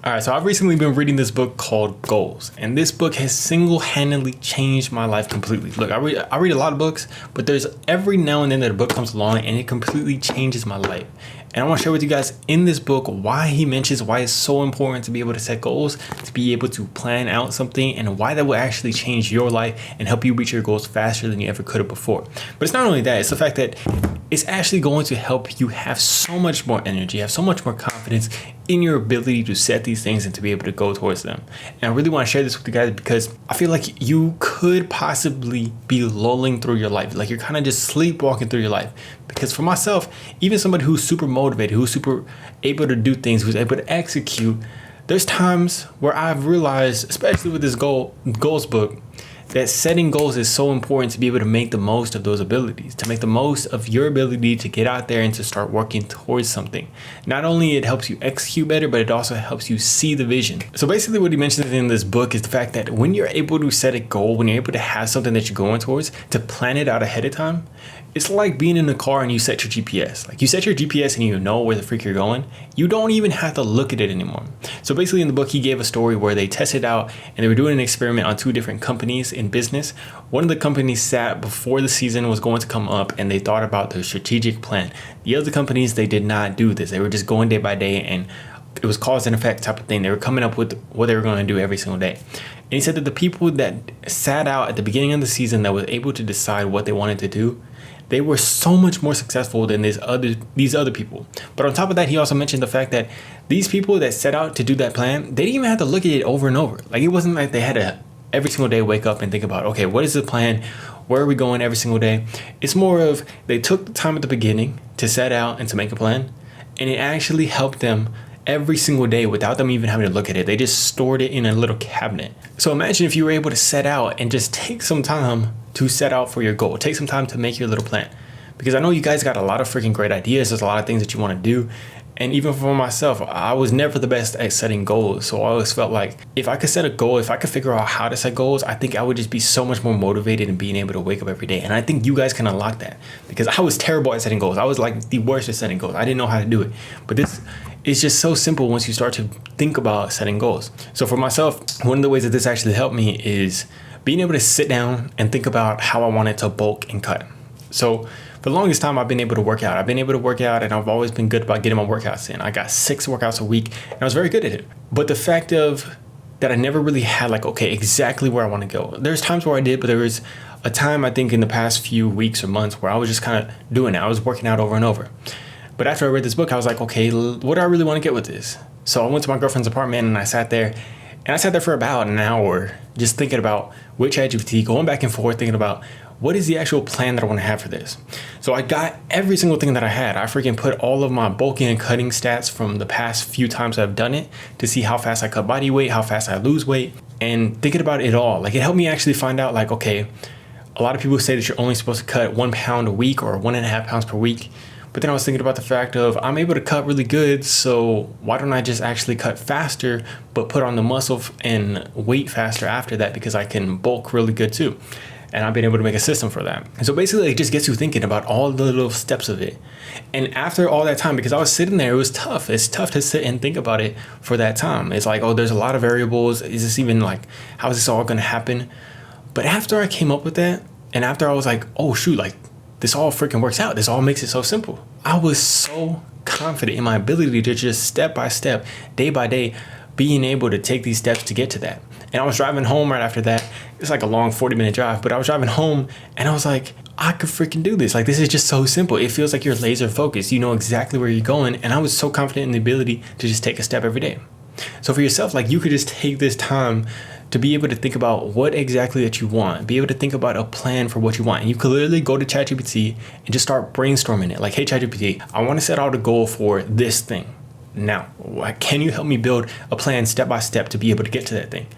All right, so I've recently been reading this book called Goals, and this book has single-handedly changed my life completely. Look, I read a lot of books, but there's every now and then that a book comes along and it completely changes my life. And I want to share with you guys in this book why he mentions why it's so important to be able to set goals, to be able to plan out something, and why that will actually change your life and help you reach your goals faster than you ever could have before. But it's not only that, it's the fact that it's actually going to help you have so much more energy, have so much more confidence in your ability to set these things and to be able to go towards them. And I really want to share this with you guys because I feel like you could possibly be lulling through your life. Like you're kind of just sleepwalking through your life. Because for myself, even somebody who's super motivated, who's super able to do things, who's able to execute, there's times where I've realized, especially with this goals book, that setting goals is so important to be able to make the most of those abilities, to make the most of your ability to get out there and to start working towards something. Not only it helps you execute better, but it also helps you see the vision. So basically what he mentions in this book is the fact that when you're able to set a goal, when you're able to have something that you're going towards, to plan it out ahead of time, it's like being in a car and you set your GPS. Like you set your GPS and you know where the freak you're going. You don't even have to look at it anymore. So basically in the book, he gave a story where they tested out and they were doing an experiment on two different companies in business. One of the companies sat before the season was going to come up and they thought about their strategic plan. The other companies, they did not do this. They were just going day by day and it was cause and effect type of thing. They were coming up with what they were going to do every single day. And he said that the people that sat out at the beginning of the season that was able to decide what they wanted to do, they were so much more successful than these other people. But on top of that, he also mentioned the fact that these people that set out to do that plan, they didn't even have to look at it over and over. Like it wasn't like they had to every single day wake up and think about, okay, what is the plan? Where are we going every single day? It's more of they took the time at the beginning to set out and to make a plan, and it actually helped them every single day without them even having to look at it. They just stored it in a little cabinet. So imagine if you were able to set out and just take some time to set out for your goal. Take some time to make your little plan. Because I know you guys got a lot of freaking great ideas. There's a lot of things that you want to do. And even for myself, I was never the best at setting goals. So I always felt like if I could set a goal, if I could figure out how to set goals, I think I would just be so much more motivated in being able to wake up every day. And I think you guys can unlock that because I was terrible at setting goals. I was like the worst at setting goals. I didn't know how to do it. But this is just so simple once you start to think about setting goals. So for myself, one of the ways that this actually helped me is being able to sit down and think about how I wanted to bulk and cut. So for the longest time, I've been able to work out. And I've always been good about getting my workouts in. I got 6 workouts a week and I was very good at it. But the fact of that I never really had like, okay, exactly where I want to go. There's times where I did, but there was a time I think in the past few weeks or months where I was just kind of doing it. I was working out over and over. But after I read this book, I was like, okay, what do I really want to get with this? So I went to my girlfriend's apartment and I sat there for about an hour just thinking about with ChatGPT, going back and forth, thinking about what is the actual plan that I want to have for this. So I got every single thing that I had. I freaking put all of my bulking and cutting stats from the past few times I've done it to see how fast I cut body weight, how fast I lose weight, and thinking about it all. Like it helped me actually find out like, okay, a lot of people say that you're only supposed to cut 1 pound a week or 1.5 pounds per week. But then I was thinking about the fact of I'm able to cut really good, so why don't I just actually cut faster, but put on the muscle and weight faster after that because I can bulk really good too. And I've been able to make a system for that. And so basically it just gets you thinking about all the little steps of it. And after all that time, because I was sitting there, it was tough. It's tough to sit and think about it for that time. It's like, oh, there's a lot of variables. Is this even like, how is this all gonna happen? But after I came up with that, and after I was like, oh shoot, like this all freaking works out. This all makes it so simple. I was so confident in my ability to just step by step, day by day, being able to take these steps to get to that. And I was driving home right after that. It's like a long 40-minute drive, but I was driving home and I was like, I could freaking do this. Like, this is just so simple. It feels like you're laser focused. You know exactly where you're going. And I was so confident in the ability to just take a step every day. So for yourself, like you could just take this time to be able to think about what exactly that you want, be able to think about a plan for what you want. And you could literally go to ChatGPT and just start brainstorming it. Like, hey, ChatGPT, I want to set out a goal for this thing. Now, can you help me build a plan step by step to be able to get to that thing?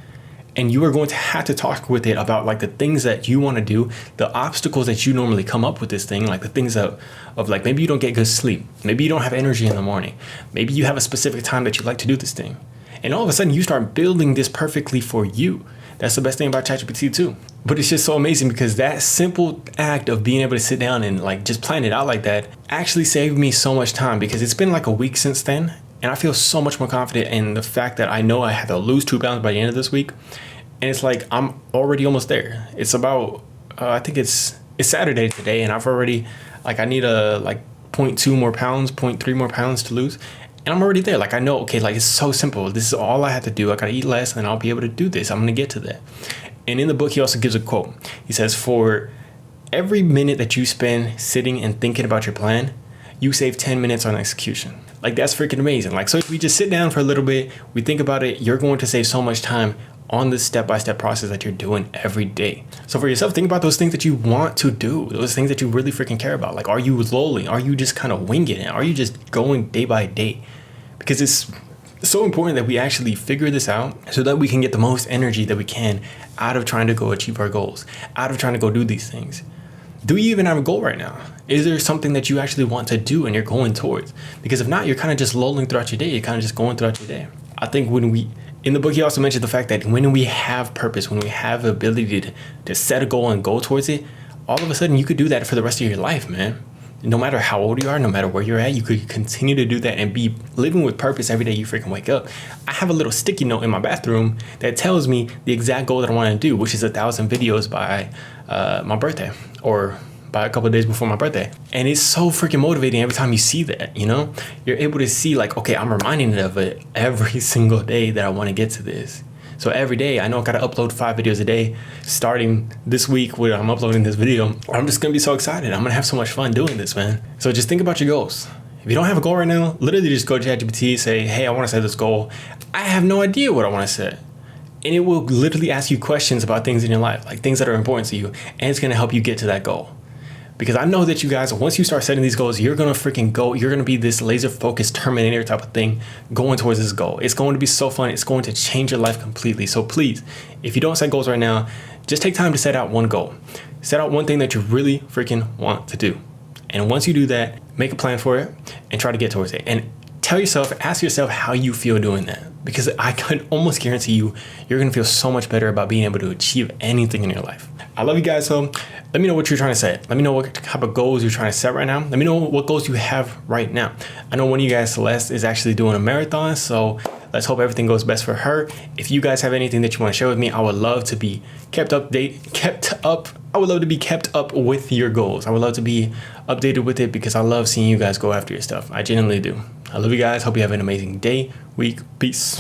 And you are going to have to talk with it about like the things that you want to do, the obstacles that you normally come up with this thing, like the things of like maybe you don't get good sleep, maybe you don't have energy in the morning, maybe you have a specific time that you like to do this thing. And all of a sudden you start building this perfectly for you. That's the best thing about ChatGPT too. But it's just so amazing because that simple act of being able to sit down and like just plan it out like that actually saved me so much time because it's been like a week since then. And I feel so much more confident in the fact that I know I have to lose 2 pounds by the end of this week. And it's like, I'm already almost there. It's about, I think it's Saturday today, and I've already, like, I need a, like, 0.2 more pounds, 0.3 more pounds to lose. And I'm already there. Like, I know, okay, like, it's so simple. This is all I have to do. I got to eat less, and I'll be able to do this. I'm going to get to that. And in the book, he also gives a quote. He says, for every minute that you spend sitting and thinking about your plan, you save 10 minutes on execution. Like, that's freaking amazing. Like, so if we just sit down for a little bit, we think about it, you're going to save so much time on this step-by-step process that you're doing every day. So for yourself, think about those things that you want to do, those things that you really freaking care about. Like, are you lolling? Are you just kind of winging it? Are you just going day by day? Because it's so important that we actually figure this out so that we can get the most energy that we can out of trying to go achieve our goals, out of trying to go do these things. Do you even have a goal right now? Is there something that you actually want to do and you're going towards? Because if not, you're kind of just lolling throughout your day. You're kind of just going throughout your day. I think in the book, he also mentioned the fact that when we have purpose, when we have the ability to set a goal and go towards it, all of a sudden you could do that for the rest of your life, man. No matter how old you are, no matter where you're at, you could continue to do that and be living with purpose every day you freaking wake up. I have a little sticky note in my bathroom that tells me the exact goal that I want to do, which is 1,000 videos by my birthday, or by a couple of days before my birthday. And it's so freaking motivating every time you see that, you know? You're able to see, like, okay, I'm reminded of it every single day that I want to get to this. So every day, I know I got to upload 5 videos a day, starting this week where I'm uploading this video. I'm just going to be so excited. I'm going to have so much fun doing this, man. So just think about your goals. If you don't have a goal right now, literally just go to ChatGPT, say, hey, I want to set this goal. I have no idea what I want to set. And it will literally ask you questions about things in your life, like things that are important to you. And it's going to help you get to that goal. Because I know that you guys, once you start setting these goals, you're going to freaking go. You're going to be this laser focused Terminator type of thing going towards this goal. It's going to be so fun. It's going to change your life completely. So please, if you don't set goals right now, just take time to set out one goal. Set out one thing that you really freaking want to do. And once you do that, make a plan for it and try to get towards it. And ask yourself how you feel doing that. Because I can almost guarantee you're going to feel so much better about being able to achieve anything in your life. I love you guys. So let me know what you're trying to set. Let me know what type of goals you're trying to set right now. Let me know what goals you have right now. I know one of you guys, Celeste, is actually doing a marathon. So let's hope everything goes best for her. If you guys have anything that you want to share with me, I would love to be kept up. I would love to be kept up with your goals. I would love to be updated with it because I love seeing you guys go after your stuff. I genuinely do. I love you guys. Hope you have an amazing day, week. Peace.